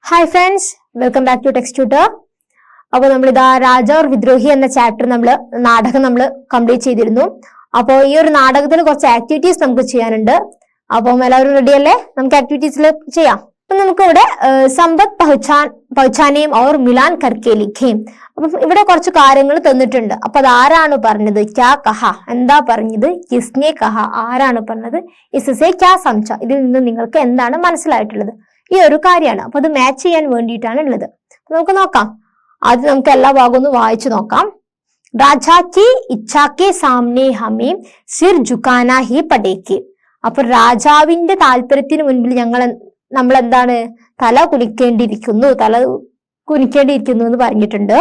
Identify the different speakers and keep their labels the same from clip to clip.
Speaker 1: Hi friends, welcome back to text tutor. അപ്പോൾ നമ്മളിതാ രാജ or വിദ്രോഹി എന്ന ചാപ്റ്റർ നാടകം നമ്മൾ കംപ്ലീറ്റ് ചെയ്തിരുന്നു. അപ്പോൾ ഈ ഒരു നാടകത്തിൽ കുറച്ച് ആക്ടിവിറ്റീസ് നമുക്ക് ചെയ്യാനുണ്ട്. അപ്പം എല്ലാവരും റെഡി അല്ലേ? നമുക്ക് ആക്ടിവിറ്റീസിൽ ചെയ്യാം. അപ്പൊ നമുക്ക് ഇവിടെ സമ്പത്ത് പഹുച്ചാനേം ഓർ മിലാൻ കർക്കെ ലിഖേം. അപ്പൊ ഇവിടെ കുറച്ച് കാര്യങ്ങൾ തന്നിട്ടുണ്ട്. അപ്പൊ അത് ആരാണ് പറഞ്ഞത്? ക്യാ കഹ, എന്താ പറഞ്ഞത്? കിസ്നെ കഹ, ആരാണ് പറഞ്ഞത്? ഇസ്സെ ക്യാ സംച, ഇതിൽ നിന്ന് നിങ്ങൾക്ക് എന്താണ് മനസ്സിലായിട്ടുള്ളത്? ഈ ഒരു കാര്യമാണ്. അപ്പൊ അത് മാച്ച് ചെയ്യാൻ വേണ്ടിയിട്ടാണ് ഉള്ളത്. നമുക്ക് നോക്കാം. ആദ്യം നമുക്ക് എല്ലാ ഭാഗവും ഒന്ന് വായിച്ചു നോക്കാം. രാജാക്കി ഇച്ഛാക്കെ സാമനെ ഹമേം സിർ ജുക്കാന ഹി പടേക്ക്. അപ്പൊ രാജാവിന്റെ താല്പര്യത്തിന് മുൻപിൽ നമ്മൾ എന്താണ് തല കുനിക്കേണ്ടിയിരിക്കുന്നു എന്ന് പറഞ്ഞിട്ടുണ്ട്.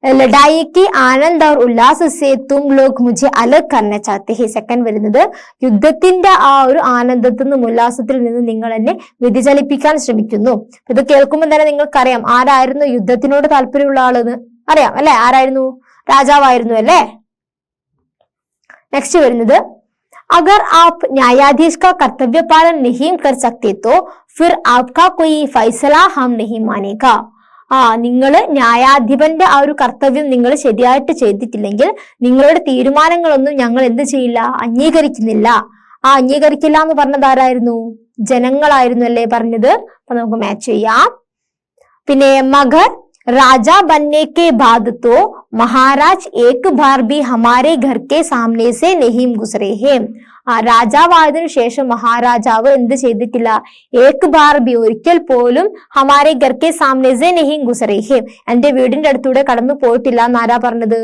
Speaker 1: ലഡായിക്ക് ആനന്ദ് और उल्लास से तुम लोग मुझे अलग करना चाहते हैं. സെക്കൻഡ് വരുന്നത് യുദ്ധത്തിന്റെ ആ ഒരു ആനന്ദത്തിൽ നിന്നും ഉല്ലാസത്തിൽ നിന്നും നിങ്ങൾ എന്നെ വ്യതിചലിപ്പിക്കാൻ ശ്രമിക്കുന്നു. ഇത് കേൾക്കുമ്പോൾ തന്നെ നിങ്ങൾക്കറിയാം ആരായിരുന്നു യുദ്ധത്തിനോട് താല്പര്യമുള്ള ആളെന്ന് അറിയാം അല്ലെ? ആരായിരുന്നു? രാജാവായിരുന്നു അല്ലേ? നെക്സ്റ്റ് വരുന്നത് अगर आप न्यायाधीश का कर्तव्य पालन नहीं कर सकते तो फिर आपका कोई फैसला हम नहीं मानेगा. നിങ്ങള് ന്യായാധിപന്റെ ആ ഒരു കർത്തവ്യം നിങ്ങൾ ശരിയായിട്ട് ചെയ്തിട്ടില്ലെങ്കിൽ നിങ്ങളുടെ തീരുമാനങ്ങളൊന്നും ഞങ്ങൾ എന്ത് ചെയ്യില്ല, അംഗീകരിക്കുന്നില്ല. അംഗീകരിക്കില്ല എന്ന് പറഞ്ഞത് ആരായിരുന്നു? ജനങ്ങളായിരുന്നു അല്ലേ പറഞ്ഞത്? അപ്പൊ നമുക്ക് മാച്ച് ചെയ്യാം. പിന്നെ മഗർ राजा बनने के बाद तो महाराज एक बार भी हमारे घर के सामने से नहीं गुजरे हैं. രാജാവായതിനു ശേഷം മഹാരാജാവ് എന്ത് ചെയ്തിട്ടില്ല? ഏക് ബാർ ബി, ഒരിക്കൽ പോലും ഹമാരെ ഘർ കെ സാമനെ സെ നഹീ ഗുസറേ ഹേം, എന്റെ വീടിന്റെ അടുത്തൂടെ കടന്നു പോയിട്ടില്ല എന്നാരാ പറഞ്ഞത്?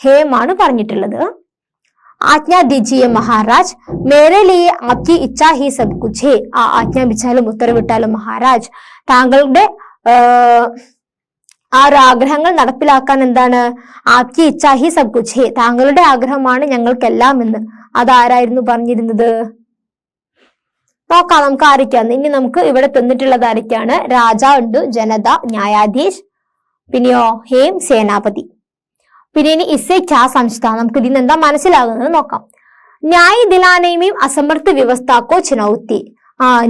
Speaker 1: ഹേം ആണ് പറഞ്ഞിട്ടുള്ളത്. ആജ്ഞ ദീജിയെ മഹാരാജ്, മേരെ ലിയെ ആപ്കി ഇച്ഛാ ഹി സബ് കുച്ച് ഹേ. ആജ്ഞാപിച്ചാലും ഉത്തരവിട്ടാലും മഹാരാജ്, താങ്കളുടെ ആ ഒരു ആഗ്രഹങ്ങൾ നടപ്പിലാക്കാൻ എന്താണ്? ആപ്കി ഇച്ഛാ ഹി സബ് കുച്ച് ഹേ, താങ്കളുടെ ആഗ്രഹമാണ് ഞങ്ങൾക്കെല്ലാം എന്ന്. അതാരായിരുന്നു പറഞ്ഞിരുന്നത്? നോക്കാം നമുക്ക് ആരൊക്കെയാന്ന്. ഇനി നമുക്ക് ഇവിടെ തന്നിട്ടുള്ളത് ആരൊക്കെയാണ്? രാജ ഉണ്ട്, ജനത, ന്യായാധീശ്, പിന്നെയോ ഹേം, സേനാപതി. പിന്നെ ഇനി ഇസ്സെ ക്യാ സംസ്ഥ, നമുക്ക് ഇതിന് എന്താ മനസ്സിലാകുന്നത് നോക്കാം. ന്യായ ദിലാനയും അസമർത്ഥ വ്യവസ്ഥക്കോ ചുനൗത്തി.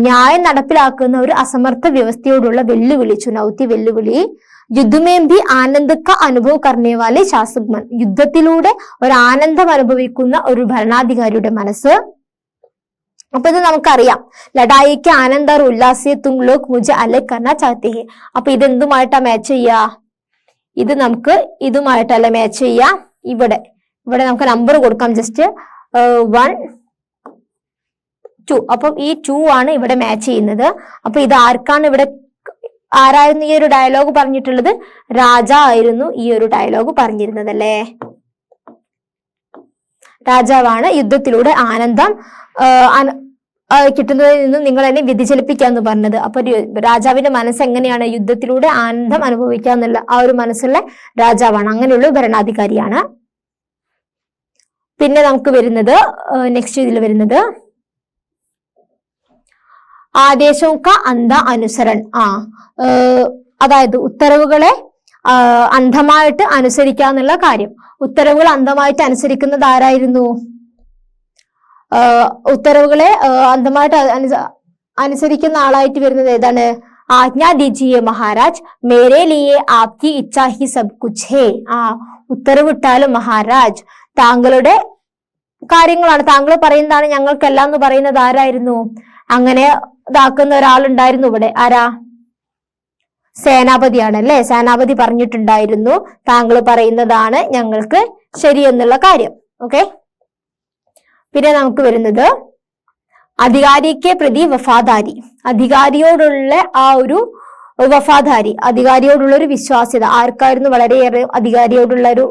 Speaker 1: ന്യായം നടപ്പിലാക്കുന്ന ഒരു അസമർത്ഥ വ്യവസ്ഥയോടുള്ള വെല്ലുവിളി, ചുനൗത്തി വെല്ലുവിളി. യുദ്ധമേം ഭി ആനന്ദക്ക അനുഭവ കർണേവാലെ ശാസകൻ, യുദ്ധത്തിലൂടെ ഒരു ആനന്ദം അനുഭവിക്കുന്ന ഒരു ഭരണാധികാരിയുടെ മനസ്സ്. അപ്പൊ ഇത് നമുക്കറിയാം. ലഡായിക്ക് ആനന്ദ और ഉല്ലാസെ തും ലോഗ് മുझे अलग करना चाहते हैं. അപ്പൊ ഇത് എന്തുമായിട്ടാ മാച്ച് ചെയ്യാ? ഇത് നമുക്ക് ഇതുമായിട്ടല്ല മാച്ച് ചെയ്യാ. ഇവിടെ നമുക്ക് നമ്പർ കൊടുക്കാം. ജസ്റ്റ് 1 2. അപ്പം ഈ 2 ആണ് ഇവിടെ മാച്ച് ചെയ്യുന്നത്. അപ്പൊ ഇത് ആർക്കാണ് ഇവിടെ? ആരായിരുന്നു ഈ ഒരു ഡയലോഗ് പറഞ്ഞിട്ടുള്ളത്? രാജ ആയിരുന്നു ഈ ഒരു ഡയലോഗ് പറഞ്ഞിരുന്നത് അല്ലേ? രാജാവാണ് യുദ്ധത്തിലൂടെ ആനന്ദം കിട്ടുന്നതിൽ നിന്നും നിങ്ങൾ എന്നെ വ്യതിചലിപ്പിക്കാന്ന് പറഞ്ഞത്. അപ്പൊ രാജാവിന്റെ മനസ്സ് എങ്ങനെയാണ്? യുദ്ധത്തിലൂടെ ആനന്ദം അനുഭവിക്കാന്നുള്ള ആ ഒരു മനസ്സുള്ള രാജാവാണ്, അങ്ങനെയുള്ള ഭരണാധികാരിയാണ്. പിന്നെ നമുക്ക് വരുന്നത് നെക്സ്റ്റ് ഇതിൽ വരുന്നത് ആദേശവും ക അന്ധ അനുസരൺ. അതായത് ഉത്തരവുകളെ അന്ധമായിട്ട് അനുസരിക്കാന്നുള്ള കാര്യം. ഉത്തരവുകൾ അന്ധമായിട്ട് അനുസരിക്കുന്നത് ആരായിരുന്നു? ഉത്തരവുകളെ അന്ധമായിട്ട് അനുസരിക്കുന്ന ആളായിട്ട് വരുന്നത് ഏതാണ്? ആജ്ഞാ ദീജിയെ മഹാരാജ്, മേരെ ലിയെ ആപ്കി ഇച്ഛാ ഹി സബ് കുച്ച് ഹേ. ഉത്തരവിട്ടാലും മഹാരാജ്, താങ്കളുടെ കാര്യങ്ങളാണ്, താങ്കൾ പറയുന്നതാണ് ഞങ്ങൾക്കെല്ലാം എന്ന് പറയുന്നത് ആരായിരുന്നു? അങ്ങനെ ഇതാക്കുന്ന ഒരാളുണ്ടായിരുന്നു ഇവിടെ. ആരാ? സേനാപതിയാണ് അല്ലെ? സേനാപതി പറഞ്ഞിട്ടുണ്ടായിരുന്നു താങ്കൾ പറയുന്നതാണ് ഞങ്ങൾക്ക് ശരിയെന്നുള്ള കാര്യം. ഓക്കെ. പിന്നെ നമുക്ക് വരുന്നത് അധികാരിക്ക് പ്രതി വഫാദാരി. അധികാരിയോടുള്ള ആ ഒരു വഫാദാരി, അധികാരിയോടുള്ള ഒരു വിശ്വാസ്യത. ആർക്കായിരുന്നു വളരെയേറെ അധികാരിയോടുള്ള ഒരു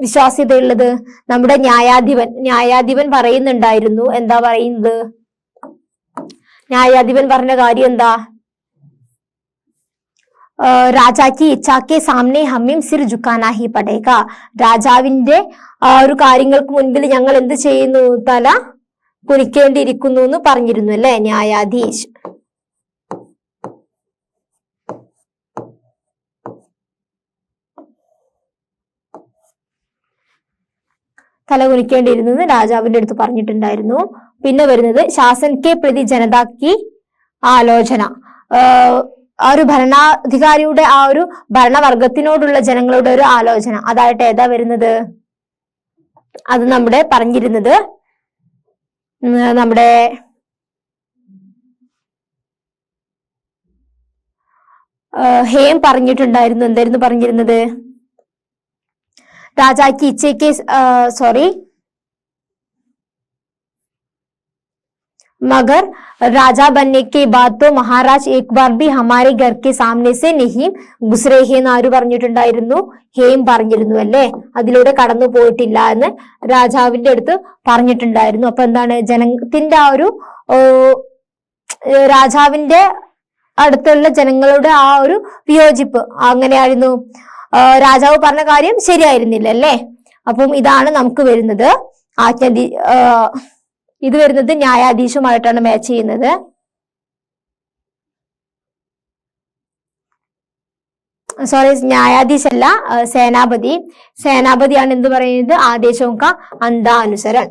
Speaker 1: വിശ്വാസ്യത ഉള്ളത്? നമ്മുടെ ന്യായാധിപൻ പറയുന്നുണ്ടായിരുന്നു. എന്താ പറയുന്നത്? ന്യായാധിപൻ പറഞ്ഞ കാര്യം എന്താ? രാജാക്ക് ഇച്ഛാക്കെ സാമനെ ഹമീം സിർ ജുക്കാന ഹി പടേക. രാജാവിന്റെ ആ ഒരു കാര്യങ്ങൾക്ക് മുൻപിൽ ഞങ്ങൾ എന്ത് ചെയ്യുന്നു? തല കുനിക്കേണ്ടിയിരിക്കുന്നു എന്ന് പറഞ്ഞിരുന്നു അല്ലെ ന്യായാധീശ്. തല കുനിക്കേണ്ടിയിരുന്നത് രാജാവിന്റെ അടുത്ത് പറഞ്ഞിട്ടുണ്ടായിരുന്നു. പിന്നെ വരുന്നത് ശാസൻ കെ പ്രതി ജനതാക്കി ആലോചന. ആ ഒരു ഭരണാധികാരിയുടെ ആ ഒരു ഭരണവർഗത്തിനോടുള്ള ജനങ്ങളുടെ ഒരു ആലോചന, അതായിട്ട് ഏതാ വരുന്നത്? അത് നമ്മുടെ പറഞ്ഞിരുന്നത് നമ്മുടെ ഹേം പറഞ്ഞിട്ടുണ്ടായിരുന്നു. എന്തായിരുന്നു പറഞ്ഞിരുന്നത്? രാജാക്ക് ഇച്ഛയ്ക്ക് मगर राजा बनने के बाद तो महाराज एक बार भी हमारे घर के सामने से नहीं गुजरे हैं എന്ന് ആര് പറഞ്ഞിട്ടുണ്ടായിരുന്നു? ഹേം പറഞ്ഞിരുന്നു അല്ലേ? അതിലൂടെ കടന്നു പോയിട്ടില്ല എന്ന് രാജാവിന്റെ അടുത്ത് പറഞ്ഞിട്ടുണ്ടായിരുന്നു. അപ്പൊ എന്താണ് ജനത്തിന്റെ ആ ഒരു രാജാവിന്റെ അടുത്തുള്ള ജനങ്ങളുടെ ആ ഒരു വിയോജിപ്പ് അങ്ങനെയായിരുന്നു. രാജാവ് പറഞ്ഞ കാര്യം ശരിയായിരുന്നില്ല അല്ലേ? അപ്പം ഇതാണ് നമുക്ക് വരുന്നത് ഇത് വരുന്നത് ന്യായാധീശുമായിട്ടാണ് മാച്ച് ചെയ്യുന്നത്. സോറി, ന്യായാധീശല്ല, സേനാപതി. സേനാപതിയാണ് എന്ത് പറയുന്നത്? ആദേശവും കാ അന്താ അനുസരൺ.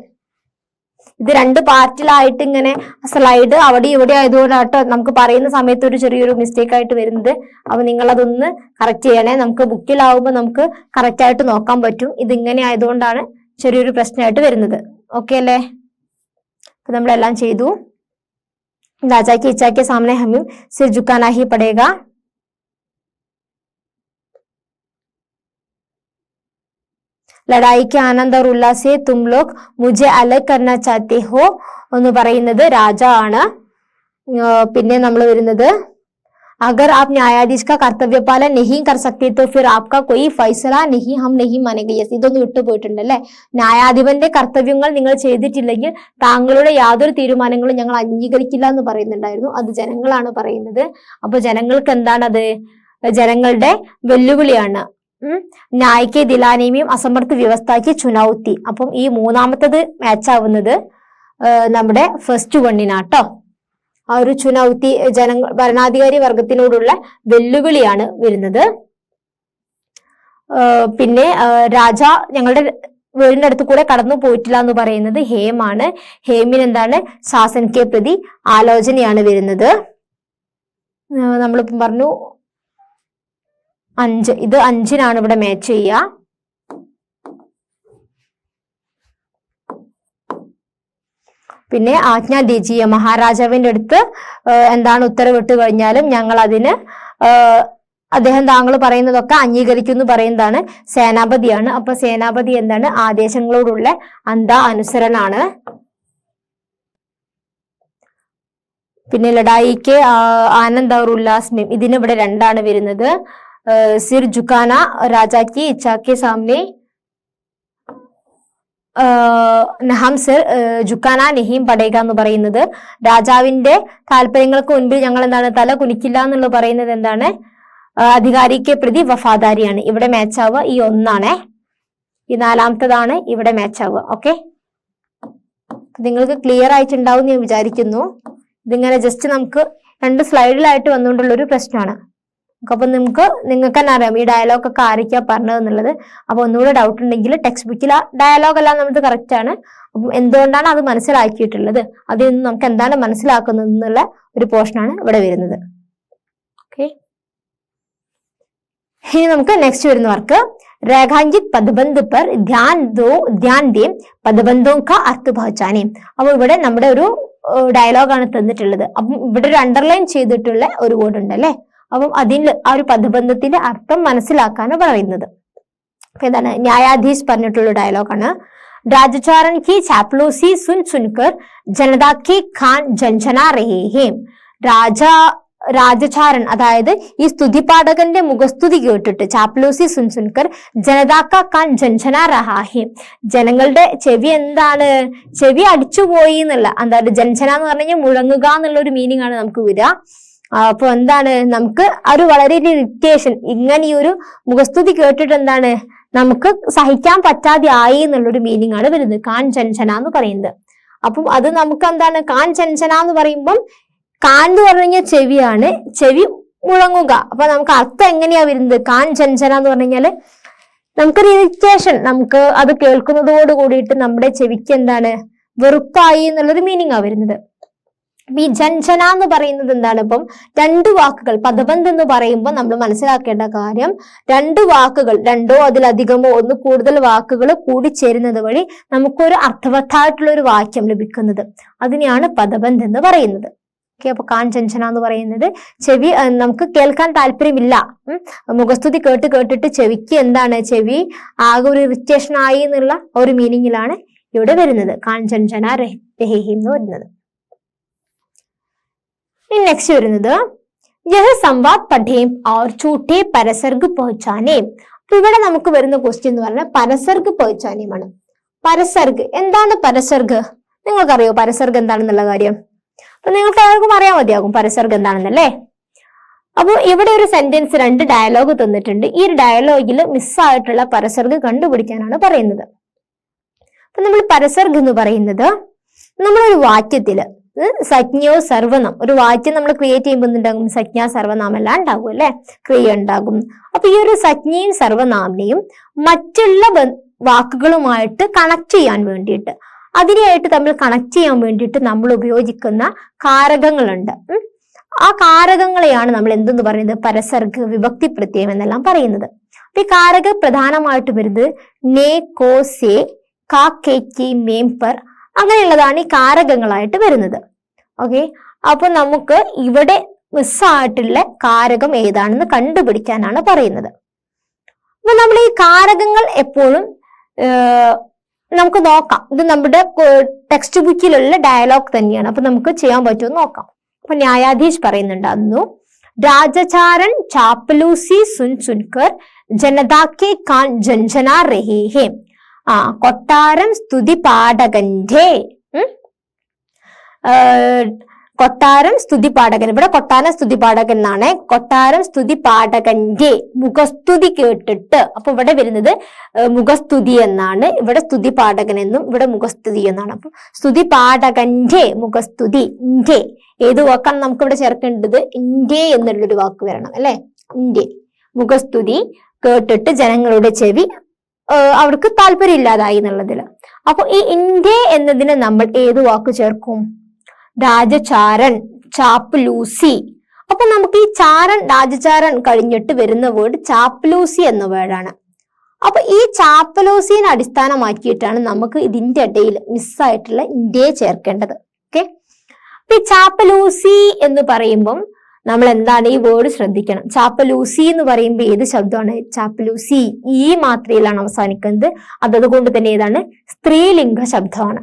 Speaker 1: ഇത് രണ്ട് പാർട്ടിലായിട്ട് ഇങ്ങനെ സ്ലൈഡ് അവിടെ ഇവിടെ ആയതുകൊണ്ടാട്ടോ നമുക്ക് പറയുന്ന സമയത്ത് ഒരു ചെറിയൊരു മിസ്റ്റേക്ക് ആയിട്ട് വരുന്നത്. അപ്പൊ നിങ്ങൾ അതൊന്ന് കറക്റ്റ് ചെയ്യണേ. നമുക്ക് ബുക്കിലാവുമ്പോൾ നമുക്ക് കറക്റ്റ് ആയിട്ട് നോക്കാൻ പറ്റും. ഇതിങ്ങനെ ആയതുകൊണ്ടാണ് ചെറിയൊരു പ്രശ്നമായിട്ട് വരുന്നത്. ഓക്കെ അല്ലേ? അപ്പൊ നമ്മളെല്ലാം ചെയ്തു. राजा की इच्छा के सामने हमें सिर झुकाना ही पड़ेगा. लड़ाई के आनंद और उल्लास से तुम लोग मुझे अलग करना चाहते हो എന്ന് പറയുന്നത് രാജ ആണ്. പിന്നെ നമ്മൾ വരുന്നത് अगर आप न्यायाधीश का कर्तव्य पालन नहीं कर सकते तो फिर आपका कोई फैसला नहीं हम नहीं मानेंगे. യെസ്, ഇതൊന്നും വിട്ടുപോയിട്ടുണ്ടല്ലേ? ന്യായാധിപന്റെ കർത്തവ്യങ്ങൾ നിങ്ങൾ ചെയ്തിട്ടില്ലെങ്കിൽ താങ്കളുടെ യാതൊരു തീരുമാനങ്ങളും ഞങ്ങൾ അംഗീകരിക്കില്ല എന്ന് പറയുന്നുണ്ടായിരുന്നു. അത് ജനങ്ങളാണ് പറയുന്നത്. അപ്പൊ ജനങ്ങൾക്ക് എന്താണത്? ജനങ്ങളുടെ വെല്ലുവിളിയാണ്. ന്യായക്കെ ദിലാനേമിയും അസമർത്ഥ വ്യവസ്ഥയ്ക്ക് ചുനൗത്തി. അപ്പം ഈ മൂന്നാമത്തത് മാച്ച് ആവുന്നത് നമ്മുടെ ഫസ്റ്റ് വണ്ണിനാട്ടോ. ആ ഒരു ചുനൗത്തി ഭരണാധികാരി വർഗത്തിനോടുള്ള വെല്ലുവിളിയാണ് വരുന്നത്. പിന്നെ രാജ ഞങ്ങളുടെ വീടിന്റെ അടുത്ത് കൂടെ കടന്നു പോയിട്ടില്ല എന്ന് പറയുന്നത് ഹേമാണ്. ഹേമിന് എന്താണ്? ശാസനയ്ക്ക് പ്രതി ആലോചനയാണ് വരുന്നത്. നമ്മളിപ്പം പറഞ്ഞു 5. ഇത് 5-നാണ് ഇവിടെ മാച്ച് ചെയ്യുക. പിന്നെ ആജ്ഞ ദീജിയ, മഹാരാജാവിന്റെ അടുത്ത് എന്താണ് ഉത്തരവിട്ട് കഴിഞ്ഞാലും ഞങ്ങൾ അതിന് അദ്ദേഹം താങ്കൾ പറയുന്നതൊക്കെ അംഗീകരിക്കും എന്ന് പറയുന്നതാണ് സേനാപതിയാണ്. അപ്പൊ സേനാപതി എന്താണ്? ആദേശങ്ങളോടുള്ള അന്താ അനുസരണാണ്. പിന്നെ ലഡായിക്ക് ആനന്ദ് और ഉല്ലാസ് में ഇതിന് ഇവിടെ 2-ആണ് വരുന്നത്. സിർ ജുക്കാന രാജാക്ക് ഇച്ഛാക്കെ സാമനെ ഹം സിർ ജുക്കാന നഹീം പടേക എന്ന് പറയുന്നത് രാജാവിന്റെ താല്പര്യങ്ങൾക്ക് മുൻപിൽ ഞങ്ങൾ എന്താണ് തല കുനിക്കില്ല എന്നുള്ളത് പറയുന്നത് എന്താണ്? അധികാരിക്ക് പ്രതി വഫാദാരിയാണ്. ഇവിടെ മാച്ച് ആവുക ഈ 1-ആണേ. ഈ 4-ാമത്തതാണ് ഇവിടെ മാച്ച് ആവുക. ഓക്കെ, നിങ്ങൾക്ക് ക്ലിയർ ആയിട്ടുണ്ടാവും ഞാൻ വിചാരിക്കുന്നു. ഇതിങ്ങനെ ജസ്റ്റ് നമുക്ക് 2 സ്ലൈഡിലായിട്ട് വന്നുകൊണ്ടുള്ള ഒരു പ്രശ്നമാണ്. അപ്പൊ നിങ്ങൾക്ക് തന്നെ അറിയാം ഈ ഡയലോഗ് ഒക്കെ ആരൊക്കെയാ പറഞ്ഞത് എന്നുള്ളത്. അപ്പൊ ഒന്നുകൂടെ ഡൗട്ട് ഉണ്ടെങ്കിൽ ടെക്സ്റ്റ് ബുക്കിൽ ഡയലോഗ് എല്ലാം നമുക്ക് കറക്റ്റ് ആണ്. അപ്പം എന്തുകൊണ്ടാണ് അത് മനസ്സിലാക്കിയിട്ടുള്ളത്, അതിൽ നിന്ന് നമുക്ക് എന്താണ് മനസ്സിലാക്കുന്നത് എന്നുള്ള ഒരു പോർഷനാണ് ഇവിടെ വരുന്നത്. ഓക്കെ, ഇനി നമുക്ക് നെക്സ്റ്റ് വരുന്ന വർക്ക് രേഖാങ്കിത് പദബന്ധ് പർ ധ്യാൻ ദേ പദബന്ധോ കാ അർത്ഥ പഹചാനെ. അപ്പൊ ഇവിടെ നമ്മുടെ ഒരു ഡയലോഗാണ് തന്നിട്ടുള്ളത്. അപ്പം ഇവിടെ ഒരു അണ്ടർലൈൻ ചെയ്തിട്ടുള്ള ഒരു വേർഡ് ഉണ്ട് അല്ലെ? അപ്പം അതിൽ ആ ഒരു പദബന്ധത്തിന്റെ അർത്ഥം മനസ്സിലാക്കാണ് പറയുന്നത്. അപ്പൊ എന്താണ്? ന്യായാധീശ് പറഞ്ഞിട്ടുള്ള ഡയലോഗാണ്. രാജചാരൻ കി ചാപ്ലൂസി സുൻ സുൻകർ ജനതാ കി ഖാൻ ജൻജനാ രഹേ ഹേ. രാജചാരൻ അതായത് ഈ സ്തുതിപാഠകന്റെ മുഖസ്തുതി കേട്ടിട്ട് ചാപ്ലൂസി സുൻ സുൻകർ ജനതാക്ക ഖാൻ ജൻജനാ രഹാ ഹേ. ജനങ്ങളുടെ ചെവി എന്താണ്? ചെവി അടിച്ചുപോയി എന്നുള്ള എന്താണ്? ജൻജന എന്ന് പറഞ്ഞു കഴിഞ്ഞാൽ മുഴങ്ങുക എന്നുള്ള ഒരു മീനിങ് ആണ് നമുക്ക് വരിക. അപ്പൊ എന്താണ്? നമുക്ക് ഒരു വളരെ ഇറിറ്റേഷൻ, ഇങ്ങനെ ഈ ഒരു മുഖസ്തുതി കേട്ടിട്ട് എന്താണ് നമുക്ക് സഹിക്കാൻ പറ്റാതെ ആയി എന്നുള്ളൊരു മീനിങ് ആണ് വരുന്നത് കാൻ ജൻജന എന്ന് പറയുന്നത്. അപ്പം അത് നമുക്ക് എന്താണ്? കാൻ ജൻജന എന്ന് പറയുമ്പം കാൻ എന്ന് പറഞ്ഞു കഴിഞ്ഞാൽ ചെവിയാണ്, ചെവി മുഴങ്ങുക. അപ്പൊ നമുക്ക് അർത്ഥം എങ്ങനെയാ വരുന്നത്? കാൻ ജൻജന എന്ന് പറഞ്ഞു കഴിഞ്ഞാല് നമുക്കൊരു ഇറിറ്റേഷൻ, നമുക്ക് അത് കേൾക്കുന്നതോട് കൂടിയിട്ട് നമ്മുടെ ചെവിക്ക് എന്താണ്? വെറുപ്പായി എന്നുള്ളൊരു മീനിങ് ആ വരുന്നത്. ഈ ജഞ്ജന എന്ന് പറയുന്നത് എന്താണ്? ഇപ്പം രണ്ടു വാക്കുകൾ, പദബന്ധ് എന്ന് പറയുമ്പോൾ നമ്മൾ മനസ്സിലാക്കേണ്ട കാര്യം, രണ്ടു വാക്കുകൾ, രണ്ടോ അതിലധികമോ ഒന്ന് കൂടുതൽ വാക്കുകൾ കൂടിച്ചേരുന്നത് വഴി നമുക്കൊരു അർത്ഥവത്തായിട്ടുള്ള ഒരു വാക്യം ലഭിക്കുന്നത്, അതിനെയാണ് പദബന്ധ് എന്ന് പറയുന്നത്. ഓക്കെ, അപ്പൊ കാഞ്ചഞ്ചന എന്ന് പറയുന്നത് ചെവി നമുക്ക് കേൾക്കാൻ താല്പര്യമില്ല, മുഖസ്തുതി കേട്ടിട്ട് ചെവിക്ക് എന്താണ്, ചെവി ആകെ ഒരു ഇറിറ്റേഷൻ ആയി എന്നുള്ള ഒരു മീനിങ്ങിലാണ് ഇവിടെ വരുന്നത് കാഞ്ചഞ്ചന രഹി എന്ന് വരുന്നത്. നെക്സ്റ്റ് വരുന്നത് യഹ് സംവാദ് പഠേം और झूठे परसर्ग पहुंचाने. അപ്പൊ ഇവിടെ നമുക്ക് വരുന്ന ക്വസ്റ്റ്യൻ എന്ന് പറഞ്ഞാൽ പരസർഗ് പഹുച്ചാനെയാണ്. പരസർഗ് എന്താണ്? പരസർഗ് നിങ്ങൾക്കറിയോ പരസർഗ് എന്താണെന്നുള്ള കാര്യം? അപ്പൊ നിങ്ങൾക്ക് എല്ലാവർക്കും അറിയാൻ മതിയാകും പരസർഗ് എന്താണെന്നല്ലേ. അപ്പൊ ഇവിടെ ഒരു സെന്റൻസ്, 2 ഡയലോഗ് തന്നിട്ടുണ്ട്. ഈ ഒരു ഡയലോഗിൽ മിസ്സായിട്ടുള്ള പരസർഗ് കണ്ടുപിടിക്കാനാണ് പറയുന്നത്. അപ്പൊ നമ്മൾ പരസർഗ് എന്ന് പറയുന്നത് നമ്മളൊരു വാക്യത്തില് സജ്ഞയോ സർവനാം, ഒരു വാക്യം നമ്മൾ ക്രിയേറ്റ് ചെയ്യുമ്പോൾ എന്തുണ്ടാകും? സജ്ഞ സർവനാമം എല്ലാം ഉണ്ടാകും അല്ലെ, ക്രിയ ഉണ്ടാകും. അപ്പൊ ഈ ഒരു സജ്ഞയും സർവനാമിനെയും മറ്റുള്ള വാക്കുകളുമായിട്ട് കണക്ട് ചെയ്യാൻ വേണ്ടിയിട്ട്, അതിനെയായിട്ട് തമ്മിൽ കണക്ട് ചെയ്യാൻ വേണ്ടിയിട്ട് നമ്മൾ ഉപയോഗിക്കുന്ന കാരകങ്ങളുണ്ട്. ആ കാരകങ്ങളെയാണ് നമ്മൾ എന്തെന്ന് പറയുന്നത്? പരസർഗ്, വിഭക്തി പ്രത്യയം എന്നെല്ലാം പറയുന്നത്. അപ്പൊ ഈ കാരക പ്രധാനമായിട്ട് വരുന്നത് നേ, കോ, സേ, കാ, കെ, കി, മേം, പർ അങ്ങനെയുള്ളതാണ് ഈ കാരകങ്ങളായിട്ട് വരുന്നത്. ഓക്കെ, അപ്പൊ നമുക്ക് ഇവിടെ മിസ്സായിട്ടുള്ള കാരകം ഏതാണെന്ന് കണ്ടുപിടിക്കാനാണ് പറയുന്നത്. അപ്പൊ നമ്മൾ ഈ കാരകങ്ങൾ എപ്പോഴും നമുക്ക് നോക്കാം. ഇത് നമ്മുടെ ടെക്സ്റ്റ് ബുക്കിലുള്ള ഡയലോഗ് തന്നെയാണ്. അപ്പൊ നമുക്ക് ചെയ്യാൻ പറ്റുമോ നോക്കാം. അപ്പൊ ന്യായാധീശ് പറയുന്നുണ്ടായിരുന്നു, രാജചാരൻ ചാപ്പലൂസി സുൻ സുൻകർ ജനതാക്കെ കാൻ ജഞ്ജന രഹേ ഹേ. കൊട്ടാരം സ്തുതി പാഠകന്റെ, കൊട്ടാരം സ്തുതി പാഠകൻ, ഇവിടെ കൊട്ടാരം സ്തുതി പാഠകൻ എന്നാണ്. കൊട്ടാരം സ്തുതി പാഠകന്റെ മുഖസ്തുതി കേട്ടിട്ട്, അപ്പൊ ഇവിടെ വരുന്നത് മുഖസ്തുതി എന്നാണ്, ഇവിടെ സ്തുതി പാഠകൻ എന്നും ഇവിടെ മുഖസ്തുതി എന്നാണ്. അപ്പൊ സ്തുതി പാഠകന്റെ മുഖസ്തുതി, ഇന്റെ ഏത് വാക്കാണ് നമുക്ക് ഇവിടെ ചേർക്കേണ്ടത്? ഇന്റെ എന്നുള്ളൊരു വാക്ക് വരണം അല്ലെ. ഇന്റെ മുഖസ്തുതി കേട്ടിട്ട് ജനങ്ങളുടെ ചെവി അവർക്ക് താല്പര്യം ഇല്ലാതായി എന്നുള്ളതില്. അപ്പൊ ഈ ഇന്ത്യ എന്നതിന് നമ്മൾ ഏത് വാക്ക് ചേർക്കും? രാജചാരൻ, ചാപ്ലൂസി. അപ്പൊ നമുക്ക് ഈ ചാരൻ, രാജചാരൻ കഴിഞ്ഞിട്ട് വരുന്ന വേർഡ് ചാപ്ലൂസി എന്ന വേർഡാണ്. അപ്പൊ ഈ ചാപ്പലൂസിനെ അടിസ്ഥാനമാക്കിയിട്ടാണ് നമുക്ക് ഇതിന്റെ ഇടയിൽ മിസ്സായിട്ടുള്ള ഇന്ത്യയെ ചേർക്കേണ്ടത്. ഓക്കെ, അപ്പൊ ഈ ചാപ്പലൂസി എന്ന് പറയുമ്പം നമ്മൾ എന്താണ് ഈ വേർഡ് ശ്രദ്ധിക്കണം. ചാപ്പലൂസി എന്ന് പറയുമ്പോൾ ഏത് ശബ്ദമാണ്? ചാപ്പലൂസി ഈ മാത്രയിലാണ് അവസാനിക്കുന്നത്. അതുകൊണ്ട് തന്നെ ഏതാണ്? സ്ത്രീലിംഗ ശബ്ദമാണ്.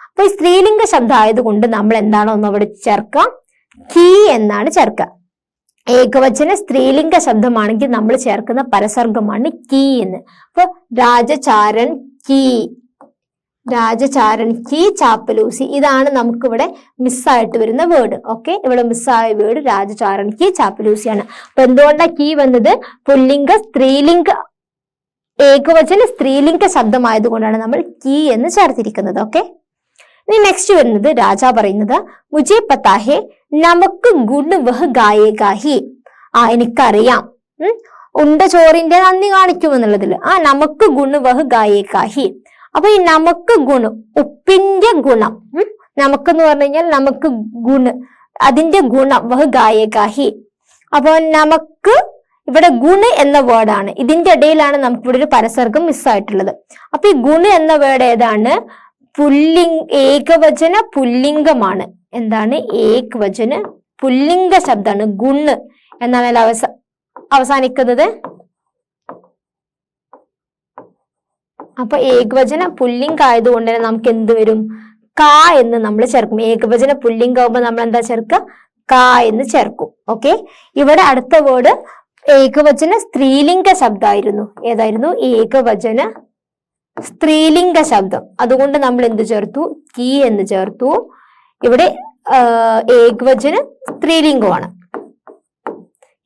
Speaker 1: അപ്പൊ ഈ സ്ത്രീലിംഗ ശബ്ദം ആയതുകൊണ്ട് നമ്മൾ എന്താണോ ഒന്ന് അവിടെ ചേർക്കുക? കീ എന്നാണ് ചേർക്കുക. ഏകവചന സ്ത്രീലിംഗ ശബ്ദമാണെങ്കിൽ നമ്മൾ ചേർക്കുന്ന പരസർഗമാണ് കീ എന്ന്. അപ്പൊ രാജചാരൻ കീ, രാജചാരൻ കീ ചാപ്പലൂസി, ഇതാണ് നമുക്കിവിടെ മിസ്സായിട്ട് വരുന്ന വേർഡ്. ഓക്കെ, ഇവിടെ മിസ്സായ വേർഡ് രാജചാരൻ കീ ചാപ്പലൂസിയാണ്. അപ്പൊ എന്തുകൊണ്ടാണ് കീ വന്നത്? പുല്ലിംഗ സ്ത്രീലിംഗ ഏകവചന സ്ത്രീലിംഗ ശബ്ദമായതുകൊണ്ടാണ് നമ്മൾ കീ എന്ന് ചേർത്തിരിക്കുന്നത്. ഓക്കെ, ഇനി നെക്സ്റ്റ് വരുന്നത് രാജാ പറയുന്നത്, മുജെ പതാ ഹേ നമുക്ക് ഗുഡ് വഹ് ഗായേഗാഹി. എനിക്കറിയാം, ഉണ്ട ചോറിന്റെ നന്ദി കാണിക്കുമെന്നുള്ളതിൽ നമുക്ക് ഗുണ് വഹ് ഗായേഗാഹി. അപ്പൊ ഈ നമുക്ക് ഗുണം, ഉപ്പിന്റെ ഗുണം, നമുക്കെന്ന് പറഞ്ഞു കഴിഞ്ഞാൽ നമുക്ക് ഗുണ്, അതിന്റെ ഗുണം വഹ് ഗായേഗാഹി. അപ്പൊ നമുക്ക് ഇവിടെ ഗുണ് എന്ന വേർഡാണ്, ഇതിന്റെ ഇടയിലാണ് നമുക്ക് ഇവിടെ ഒരു പരസർഗം മിസ്സായിട്ടുള്ളത്. അപ്പൊ ഈ ഗുണ് എന്ന വേർഡ് ഏതാണ്? ഏകവചന പുല്ലിംഗമാണ്. എന്താണ്? ഏകവചന പുല്ലിംഗ ശബ്ദമാണ് ഗുണ് എന്നാണ് അവസാനിക്കുന്നത്. അപ്പൊ ഏകവചന പുല്ലിംഗ ആയതുകൊണ്ട് തന്നെ നമുക്ക് എന്ത് വരും? കാ എന്ന് നമ്മൾ ചേർക്കും. ഏകവചന പുല്ലിംഗ ആകുമ്പോൾ നമ്മൾ എന്താ ചേർക്കുക? കാ എന്ന് ചേർക്കും. ഓക്കെ, ഇവിടെ അടുത്ത വേർഡ് ഏകവചന സ്ത്രീലിംഗ ശബ്ദമായിരുന്നു. ഏതായിരുന്നു? ഏകവചന സ്ത്രീലിംഗ ശബ്ദം. അതുകൊണ്ട് നമ്മൾ എന്ത് ചേർത്തു? കീ എന്ന് ചേർത്തു. ഇവിടെ ഏകവചന സ്ത്രീലിംഗമാണ്.